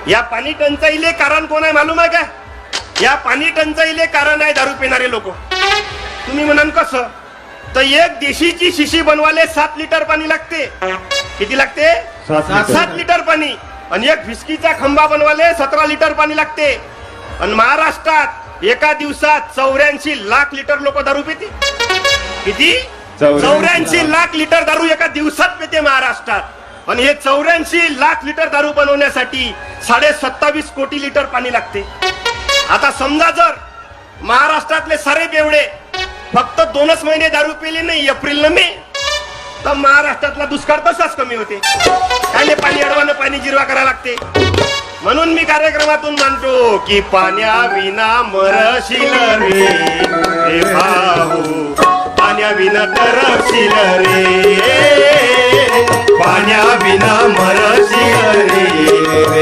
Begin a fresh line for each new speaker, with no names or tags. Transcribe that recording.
या पाणी टंचाईले कारण कोण आहे मालूम आहे का? या पाणी टंचाईले कारण आहे दारू पिणारे लोक. तुम्ही म्हणाल कसं? तर एक देशीची शिशी बनवाले 7 लिटर पाणी लागते. किती लागते? 7 लिटर पाणी. आणि एक फिस्कीचा खंबा बनवाले 17 लिटर पाणी लागते. आणि महाराष्ट्रात एका दिवसात 84 लाख लिटर लोक दारू पिते. किती? 84 लाख लिटर दारू एका दिवसात पिते महाराष्ट्रात. आणि हे 84 लाख लिटर दारू बनवण्यासाठी 27.5 कोटी लिटर पाणी लागते. आता समजा जर महाराष्ट्रातले सारे बेवडे फक्त 2च महिने दारू पिले नाही, एप्रिल न मे, तर महाराष्ट्रातला दुष्काळ तसाच कमी होते. त्याने पाणी अडवानं पाणी जिरवा करायला लागते. म्हणून मी कार्यक्रमातून म्हणतो की पाण्याविना मरशील रे, रे भाऊ पाण्याविना तरशील रे, पाण्याविना मरशील रे.